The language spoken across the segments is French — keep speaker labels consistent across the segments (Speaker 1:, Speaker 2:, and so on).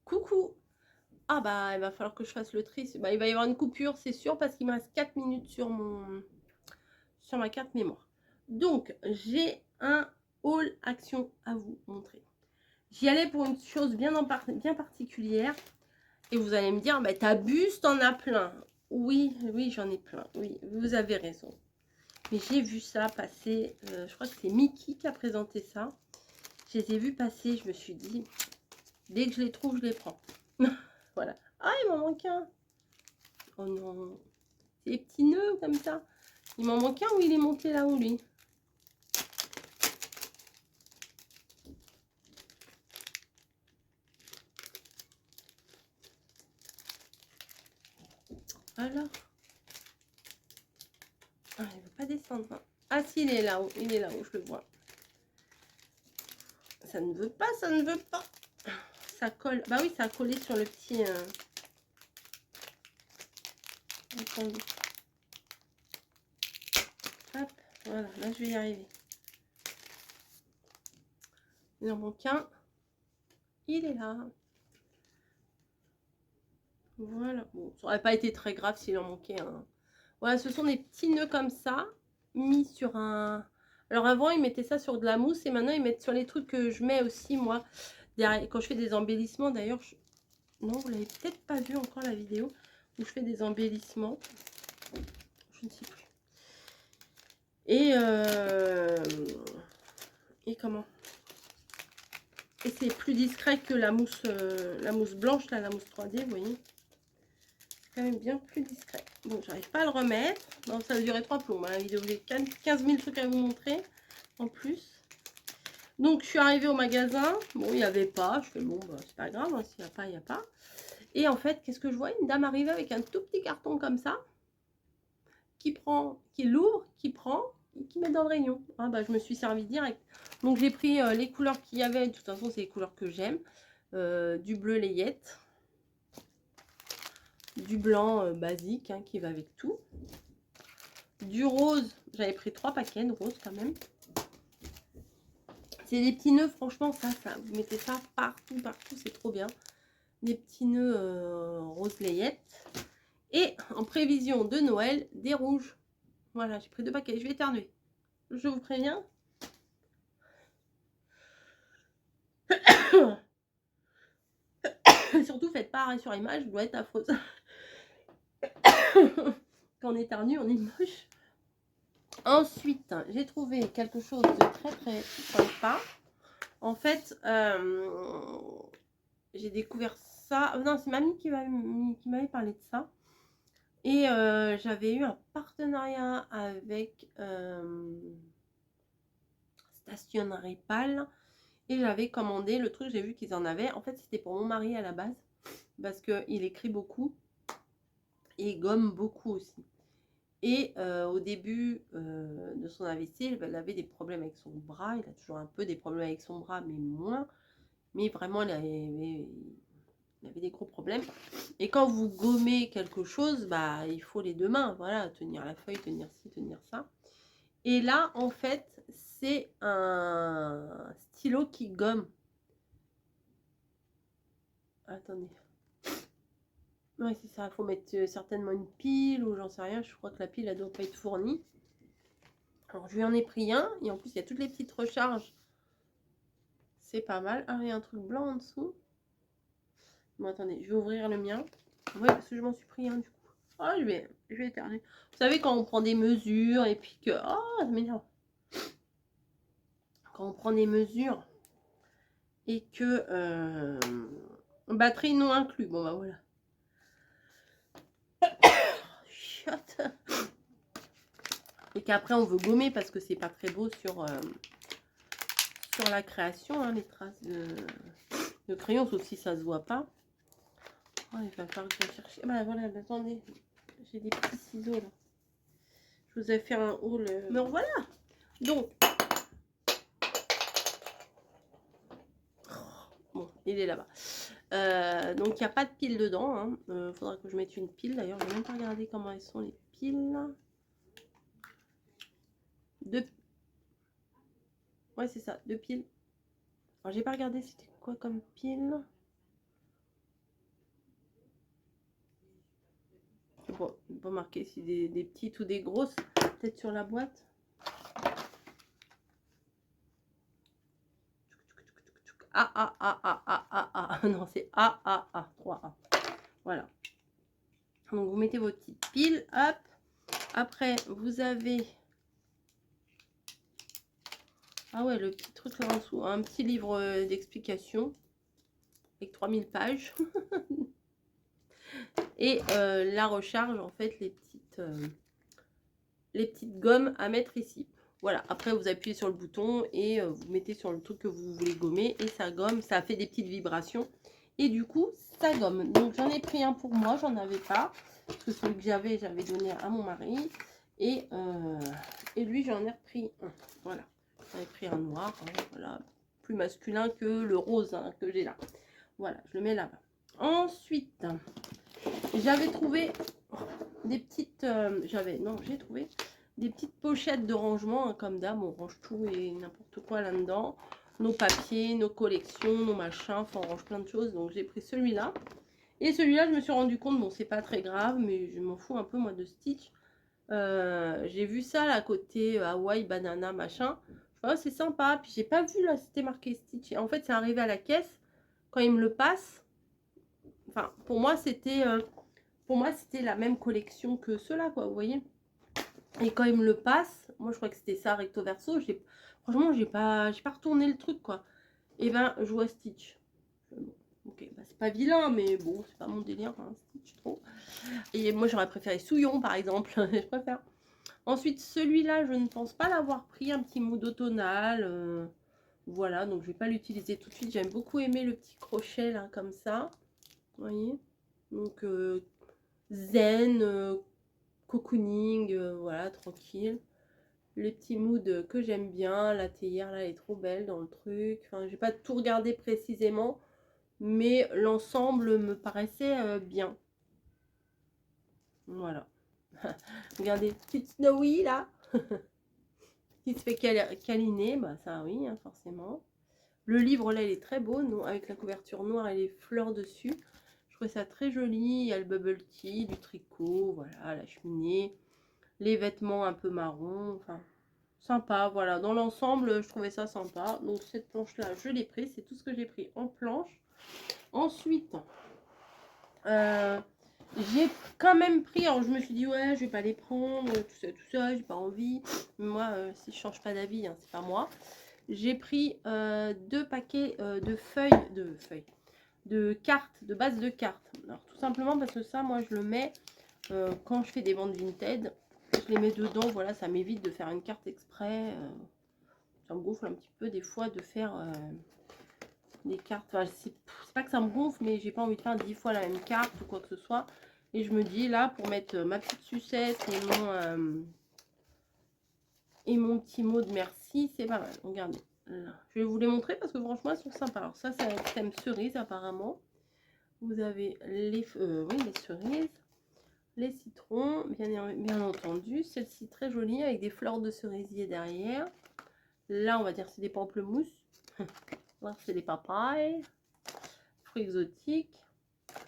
Speaker 1: Coucou. Ah bah, il va falloir que je fasse le tri. Bah, il va y avoir une coupure, c'est sûr, parce qu'il me reste 4 minutes sur ma carte mémoire. Donc, j'ai un haul action à vous montrer. J'y allais pour une chose bien particulière. Et vous allez me dire, bah, t'abuses, t'en as plein. Oui, oui, j'en ai plein. Oui, vous avez raison. Mais j'ai vu ça passer. Je crois que c'est Mickey qui a présenté ça. Je les ai vus passer. Je me suis dit, dès que je les trouve, je les prends. Voilà. Ah, il m'en manque un. Oh non. C'est des petits nœuds comme ça. Il m'en manque un ou il est monté là-haut, lui? Alors. Ah, il ne veut pas descendre. Hein. Ah, si, il est là-haut. Il est là-haut, je le vois. Ça ne veut pas, ça ne veut pas. Ça colle. Bah oui, ça a collé sur le petit... Attendez. Hop, voilà, là je vais y arriver. Il en manque un. Il est là. Voilà. Bon, ça aurait pas été très grave s'il en manquait un. Voilà, ce sont des petits nœuds comme ça, mis sur un... Alors avant, ils mettaient ça sur de la mousse et maintenant, ils mettent sur les trucs que je mets aussi, moi, derrière, quand je fais des embellissements. D'ailleurs, non, vous l'avez peut-être pas vu encore la vidéo où je fais des embellissements. Je ne sais plus. Et comment? Et c'est plus discret que la mousse blanche, là, la mousse 3D, vous voyez. C'est quand même bien plus discret. Bon, j'arrive pas à le remettre. Non, ça va durer 3 plombs. La vidéo, j'ai 15 000 trucs à vous montrer en plus. Donc, je suis arrivée au magasin. Bon, il n'y avait pas. Je fais, bon, bah, c'est pas grave. Hein, s'il n'y a pas, il n'y a pas. Et en fait, qu'est-ce que je vois? Une dame arrive avec un tout petit carton comme ça. Qui prend, qui l'ouvre, qui prend et qui met dans le rayon. Ah, bah, je me suis servi direct. Donc, j'ai pris les couleurs qu'il y avait. De toute façon, c'est les couleurs que j'aime. Du bleu layette. Du blanc basique hein, qui va avec tout. Du rose, j'avais pris 3 paquets de rose quand même. C'est des petits nœuds, franchement, ça, vous mettez ça partout, c'est trop bien. Des petits nœuds rose layette. Et en prévision de Noël, des rouges. Voilà, j'ai pris 2 paquets, je vais éternuer. Je vous préviens. Surtout, faites pas arrêt sur image, je dois être affreuse. Quand on éternue, on est moche. Ensuite, j'ai trouvé quelque chose de très sympa. En fait, j'ai découvert ça. Non, c'est mamie qui m'avait parlé de ça. Et j'avais eu un partenariat avec Stationnerie Pal. Et j'avais commandé le truc, j'ai vu qu'ils en avaient. En fait, c'était pour mon mari à la base. Parce qu'il écrit beaucoup. Et il gomme beaucoup aussi. Et au début de son AVC, il avait des problèmes avec son bras. Il a toujours un peu des problèmes avec son bras, mais moins. Mais vraiment, il avait des gros problèmes. Et quand vous gommez quelque chose, bah, il faut les 2 mains. Voilà, tenir la feuille, tenir ci, tenir ça. Et là, en fait, c'est un stylo qui gomme. Attendez. Ouais, c'est ça. Il faut mettre certainement une pile ou j'en sais rien. Je crois que la pile, elle doit pas être fournie. Alors, je lui en ai pris un. Et en plus, il y a toutes les petites recharges. C'est pas mal. Ah, il y a un truc blanc en dessous. Bon, attendez, je vais ouvrir le mien. Ouais, parce que je m'en suis pris un du coup. Oh, je vais éternuer. Vous savez, quand on prend des mesures et puis que... Oh, ça m'énerve. Quand on prend des mesures et que... batterie non inclus. Bon, bah voilà. Chiotte. Et qu'après, on veut gommer parce que c'est pas très beau sur la création, hein, les traces de crayon, sauf si ça se voit pas. Oh, il va falloir que je cherche. Bah voilà, attendez. J'ai des petits ciseaux là. Je vous ai fait un haul. Mais voilà. Donc, bon, il est là-bas. Donc, il n'y a pas de pile dedans. Faudra que je mette une pile. D'ailleurs, je vais même pas regarder comment elles sont les piles. Ouais, c'est ça, 2 piles. Alors, j'ai pas regardé c'était quoi comme pile. pas marqué si des petites ou des grosses, peut-être sur la boîte. Non, c'est A, 3A. Voilà. Donc, vous mettez vos petites piles, hop. Après, vous avez... Ah ouais, le petit truc là en dessous, un petit livre d'explication avec 3000 pages. Et la recharge, en fait, les petites gommes à mettre ici. Voilà, après vous appuyez sur le bouton et vous mettez sur le truc que vous voulez gommer et ça gomme, ça fait des petites vibrations et du coup ça gomme. Donc j'en ai pris un pour moi, j'en avais pas, parce que celui que j'avais donné à mon mari et lui j'en ai repris un. Voilà, j'en ai pris un noir, hein, voilà, plus masculin que le rose hein, que j'ai là. Voilà, je le mets là-bas. Ensuite, j'avais trouvé des petites... j'ai trouvé des petites pochettes de rangement, hein, comme d'hab, on range tout et n'importe quoi là-dedans. Nos papiers, nos collections, nos machins, enfin on range plein de choses. Donc j'ai pris celui-là. Et celui-là, je me suis rendu compte, bon c'est pas très grave, mais je m'en fous un peu moi de Stitch. J'ai vu ça là, à côté Hawaii, banana, machin. Je c'est sympa. Puis j'ai pas vu là, c'était marqué Stitch. Et en fait, c'est arrivé à la caisse, quand il me le passe. Enfin, pour moi, c'était la même collection que ceux-là, quoi, vous voyez. Et quand il me le passe, moi je crois que c'était ça recto verso, franchement j'ai pas retourné le truc quoi. Et ben je vois Stitch. Bon, ok, bah, c'est pas vilain mais bon c'est pas mon délire hein, Stitch trop. Et moi j'aurais préféré Souillon par exemple, je préfère. Ensuite celui-là je ne pense pas l'avoir pris, un petit mood automnal. Voilà, donc je vais pas l'utiliser tout de suite. J'aime beaucoup aimer le petit crochet là comme ça. Vous voyez. Donc zen, cocooning, voilà, tranquille. Les petits moods que j'aime bien. La théière, là, elle est trop belle dans le truc. Enfin, j'ai pas tout regardé précisément, mais l'ensemble me paraissait bien. Voilà. Regardez, petite Snowy, là. Qui se fait câliner. Bah, ça, oui, hein, forcément. Le livre, là, il est très beau, non, avec la couverture noire et les fleurs dessus. Je trouvais ça très joli. Il y a le bubble tea, du tricot, voilà, la cheminée. Les vêtements un peu marron, enfin sympa, voilà, dans l'ensemble je trouvais ça sympa. Donc cette planche là je l'ai pris, c'est tout ce que j'ai pris en planche. Ensuite j'ai quand même pris, alors je me suis dit ouais je vais pas les prendre, tout ça j'ai pas envie. Moi si je change pas d'avis hein, c'est pas moi. J'ai pris 2 paquets de cartes, de base de cartes. Alors tout simplement parce que ça moi je le mets quand je fais des ventes Vinted. Je les mets dedans, voilà, ça m'évite de faire une carte exprès. Ça me gonfle un petit peu des fois de faire des cartes. Enfin, c'est pas que ça me gonfle, mais j'ai pas envie de faire 10 fois la même carte ou quoi que ce soit. Et je me dis là, pour mettre ma petite sucette et mon petit mot de merci, c'est pas mal. Regardez, là. Je vais vous les montrer parce que franchement, elles sont sympas. Alors ça, c'est un thème cerise apparemment. Vous avez les cerises. Les citrons, bien entendu. Celle-ci très jolie avec des fleurs de cerisier derrière. Là, on va dire c'est des pamplemousses. Là, c'est des papayes. Fruits exotiques.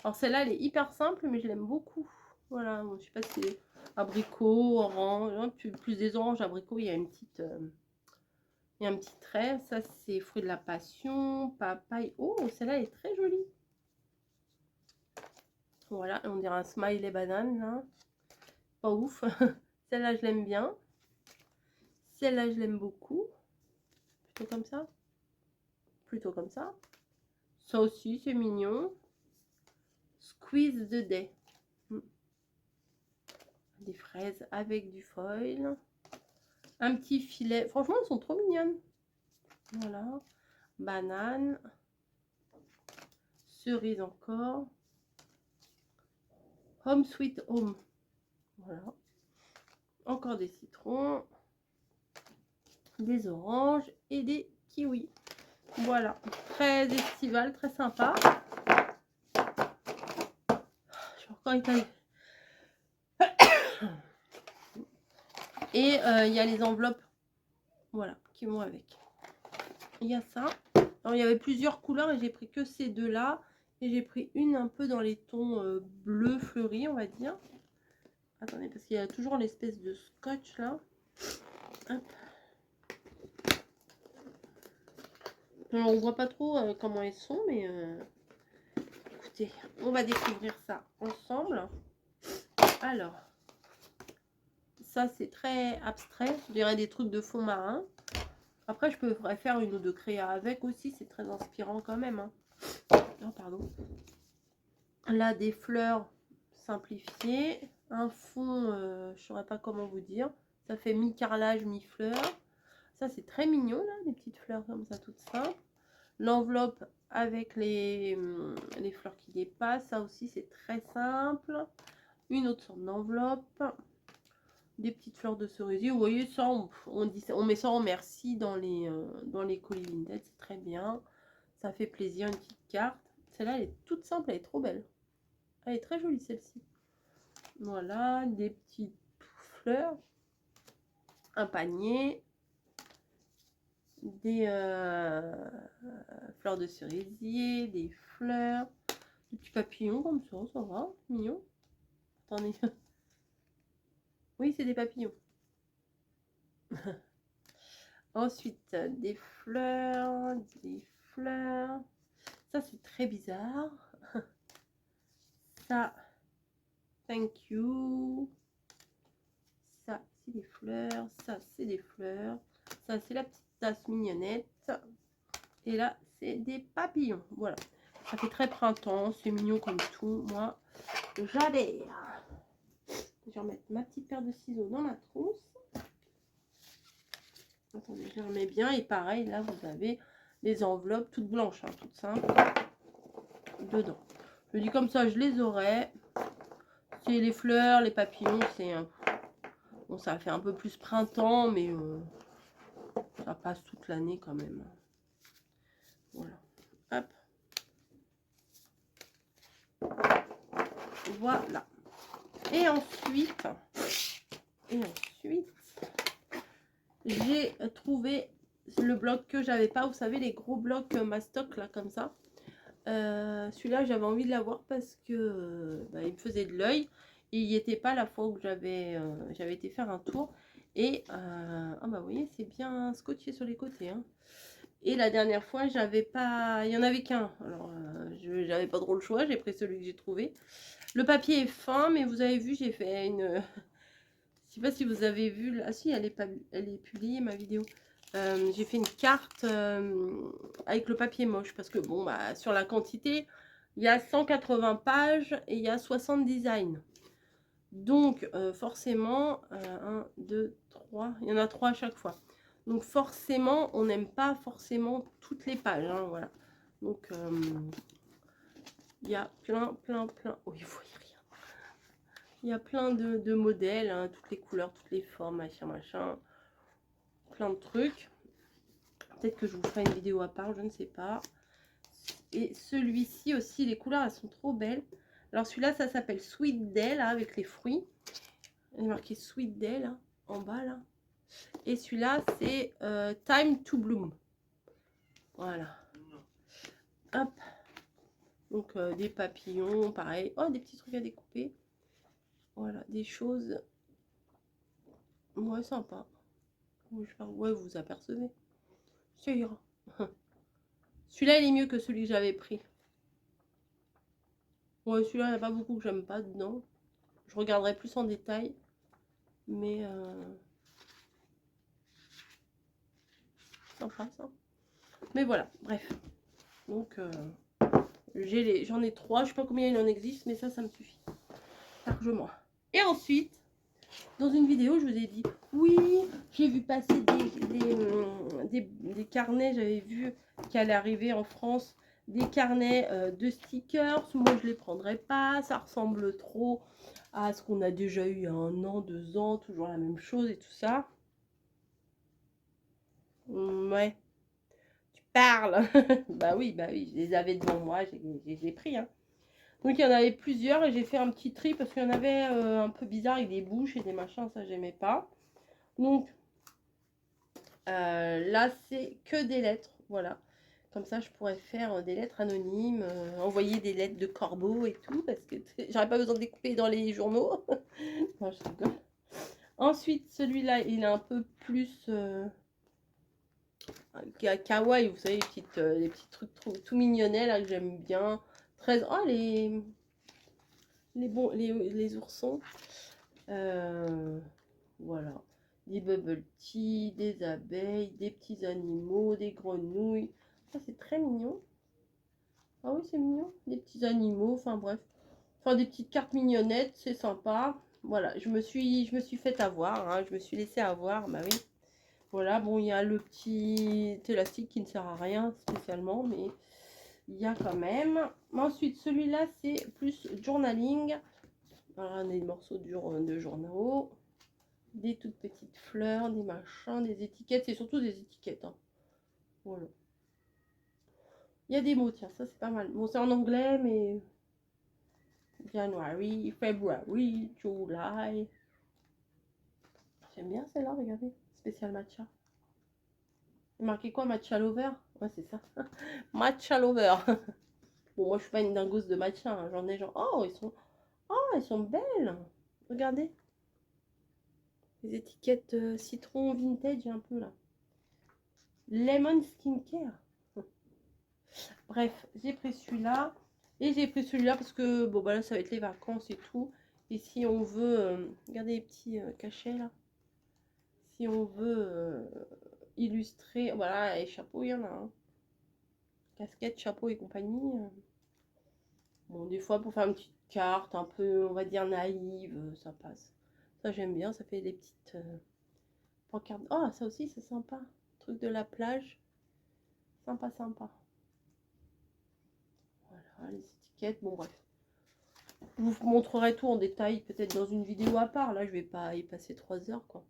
Speaker 1: Alors celle-là, elle est hyper simple, mais je l'aime beaucoup. Voilà, bon, je sais pas si c'est abricot, orange, plus des oranges, abricots, il y a une petite... il y a un petit trait. Ça, c'est fruits de la passion, papaye. Oh, celle-là est très jolie. Voilà, on dirait un smiley banane, là. Pas ouf. Celle-là, je l'aime bien. Celle-là, je l'aime beaucoup. Plutôt comme ça. Plutôt comme ça. Ça aussi, c'est mignon. Squeeze the day. Des fraises avec du foil. Un petit filet. Franchement, elles sont trop mignonnes. Voilà. Banane. Cerise encore. Home sweet home. Voilà. Encore des citrons. Des oranges et des kiwis. Voilà. Très estival, très sympa. Je suis encore étalée. Et il y a les enveloppes, voilà, qui vont avec. Il y a ça. Alors, il y avait plusieurs couleurs et j'ai pris que ces deux-là. Et j'ai pris une un peu dans les tons bleus fleuris, on va dire. Attendez, parce qu'il y a toujours l'espèce de scotch là. Hop. Alors, on voit pas trop comment elles sont, mais écoutez, on va découvrir ça ensemble. Alors, ça c'est très abstrait, je dirais des trucs de fond marin. Après, je pourrais faire une ou deux créas avec aussi, c'est très inspirant quand même. Hein. Oh, pardon. Là, des fleurs simplifiées, un fond, je ne saurais pas comment vous dire. Ça fait mi-carrelage, mi-fleur. Ça, c'est très mignon, là, des petites fleurs comme ça, toutes simples. L'enveloppe avec les fleurs qui dépassent, ça aussi, c'est très simple. Une autre sorte d'enveloppe. Des petites fleurs de cerisier. Vous voyez, ça, on met ça en merci dans les colis Vinted, c'est très bien. Ça fait plaisir, une petite carte. Celle-là, elle est toute simple, elle est trop belle. Elle est très jolie, celle-ci. Voilà, des petites fleurs. Un panier. Des fleurs de cerisier, des fleurs. Des petits papillons comme ça va, mignon. Attendez. Oui, c'est des papillons. Ensuite, des fleurs, des fleurs. Ça, c'est très bizarre. Ça, thank you. Ça, c'est des fleurs. Ça, c'est des fleurs. Ça, c'est la petite tasse mignonnette. Et là, c'est des papillons. Voilà. Ça fait très printemps. C'est mignon comme tout. Moi, j'adhère. Je vais remettre ma petite paire de ciseaux dans ma trousse. Attendez, je les remets bien. Et pareil, là, vous avez les enveloppes toutes blanches, hein, toutes simples, dedans. Je dis comme ça, je les aurai. C'est les fleurs, les papillons, c'est... Bon, ça fait un peu plus printemps, mais ça passe toute l'année quand même. Voilà. Hop. Voilà. Et ensuite, j'ai trouvé le bloc que j'avais pas. Vous savez, les gros blocs Mastoc, là, comme ça. Celui-là, j'avais envie de l'avoir parce que il me faisait de l'œil. Il n'y était pas la fois où j'avais été faire un tour. Et vous voyez, c'est bien scotché sur les côtés. Hein. Et la dernière fois, j'avais pas, il y en avait qu'un. Alors, j'avais pas trop le choix. J'ai pris celui que j'ai trouvé. Le papier est fin, mais vous avez vu, j'ai fait une. Je sais pas si vous avez vu. Ah si, elle est publiée ma vidéo. J'ai fait une carte avec le papier moche parce que bon sur la quantité il y a 180 pages et il y a 60 designs donc forcément 1 2 3 il y en a 3 à chaque fois donc forcément on n'aime pas forcément toutes les pages hein, voilà donc il y a plein oh, il faut y rien il y a plein de modèles hein, toutes les couleurs toutes les formes machin plein de trucs. Peut-être que je vous ferai une vidéo à part, je ne sais pas. Et celui-ci aussi, les couleurs, elles sont trop belles. Alors celui-là, ça s'appelle Sweet Day, là, avec les fruits. Il est marqué Sweet Day, là, en bas, là. Et celui-là, c'est Time to Bloom. Voilà. Hop. Donc, des papillons, pareil. Oh, des petits trucs à découper. Voilà, des choses... Ouais, sympa. Ouais, vous apercevez. Ça ira. Celui-là, il est mieux que celui que j'avais pris. Ouais, celui-là, il n'y a pas beaucoup que j'aime pas dedans. Je regarderai plus en détail. Mais sympa ça. Mais voilà, bref. Donc j'en ai 3. Je sais pas combien il en existe, mais ça me suffit. Largement. Et ensuite, dans une vidéo, je vous ai dit, oui, j'ai vu passer des carnets. J'avais vu qu'il allait arriver en France des carnets de stickers. Moi, je les prendrais pas. Ça ressemble trop à ce qu'on a déjà eu il y a 1 an, 2 ans. Toujours la même chose et tout ça. Ouais. Tu parles. Bah oui, je les avais devant moi. Je les ai pris. Hein. Donc, il y en avait plusieurs et j'ai fait un petit tri parce qu'il y en avait un peu bizarre avec des bouches et des machins. Ça, j'aimais pas. Donc, là, c'est que des lettres. Voilà. Comme ça, je pourrais faire des lettres anonymes, envoyer des lettres de corbeau et tout, parce que j'aurais pas besoin de découper dans les journaux. Non, je rigole. Ensuite, celui-là, il est un peu plus kawaii, vous savez, les petits trucs tout mignonnets là que j'aime bien. 13. Oh, les oursons. Voilà. Des bubble tea, des abeilles, des petits animaux, des grenouilles. Ça, c'est très mignon. Ah oui, c'est mignon. Des petits animaux, enfin bref. Enfin, des petites cartes mignonnettes, c'est sympa. Voilà, je me suis fait avoir, hein, je me suis laissé avoir, bah oui. Voilà, bon, il y a le petit élastique qui ne sert à rien spécialement, mais il y a quand même. Ensuite, celui-là, c'est plus journaling. Voilà, des morceaux de journaux, des toutes petites fleurs, des machins, des étiquettes, c'est surtout des étiquettes. Hein. Voilà. Il y a des mots, tiens, ça c'est pas mal. Bon, c'est en anglais, mais January, February, July. J'aime bien celle-là, regardez. Spécial matcha. Il marqué quoi, matcha lover? Ouais, c'est ça. Matcha lover. Bon, moi je suis pas une dingouse de matcha, hein. J'en ai genre. Oh, elles sont belles. Regardez. Les étiquettes citron vintage un peu là. Lemon skincare. Bref, j'ai pris celui-là. Et j'ai pris celui-là parce que bon bah là ça va être les vacances et tout. Et si on veut, regardez les petits cachets là. Si on veut illustrer, voilà, les chapeaux, il y en a un. Casquette, chapeau et compagnie. Bon, des fois pour faire une petite carte un peu, on va dire naïve, ça passe. Ça j'aime bien, ça fait des petites pancartes. Oh, ça aussi c'est sympa. Truc de la plage. Sympa, sympa. Voilà, les étiquettes, bon bref. Je vous montrerai tout en détail, peut-être dans une vidéo à part. Là, je vais pas y passer 3 heures, quoi.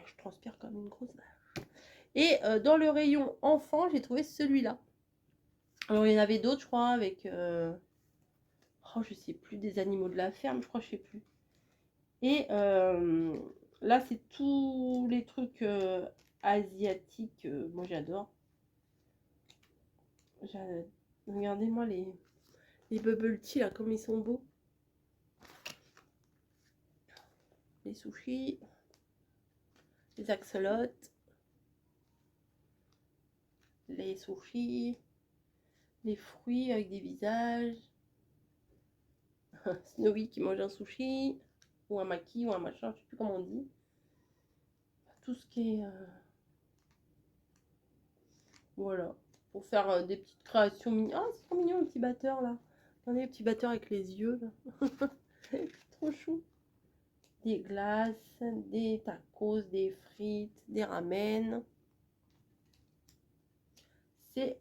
Speaker 1: Je transpire comme une grosse vache. Et dans le rayon enfant, j'ai trouvé celui-là. Alors, il y en avait d'autres, je crois, avec... Oh, je sais plus, des animaux de la ferme, je crois, je sais plus. Et là, c'est tous les trucs asiatiques. Moi, j'adore. Regardez-moi les bubble tea, là, comme ils sont beaux. Les sushis. Les axolotes. Les sushis. Les fruits avec des visages. Snowy qui mange un sushi. Ou un maki, ou un machin, je sais plus comment on dit. Tout ce qui est... Voilà. Pour faire des petites créations mignonnes. Ah, c'est trop mignon, le petit batteur, là. Regardez, le petit batteur avec les yeux, là. Trop chou. Des glaces, des tacos, des frites, des ramen. C'est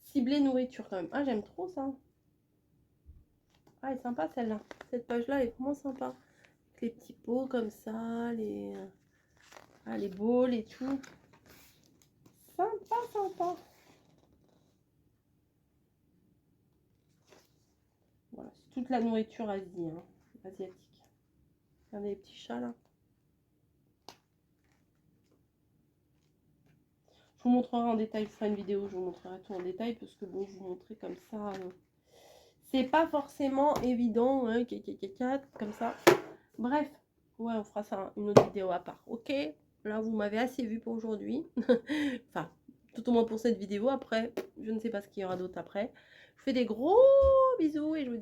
Speaker 1: ciblé nourriture, quand même. Ah, j'aime trop ça. Ah, elle est sympa, celle-là. Cette page-là, elle est vraiment sympa. Avec les petits pots, comme ça, les bowls et tout. Sympa, sympa. Voilà, c'est toute la nourriture asiatique. Regardez les petits chats là. Je vous montrerai en détail, je ferai une vidéo, je vous montrerai tout en détail parce que bon, je vous montrer comme ça. C'est pas forcément évident, hein, comme ça. Bref, ouais, on fera ça une autre vidéo à part. Ok, là vous m'avez assez vu pour aujourd'hui. Enfin, tout au moins pour cette vidéo. Après, je ne sais pas ce qu'il y aura d'autre après. Je vous fais des gros bisous et je vous dis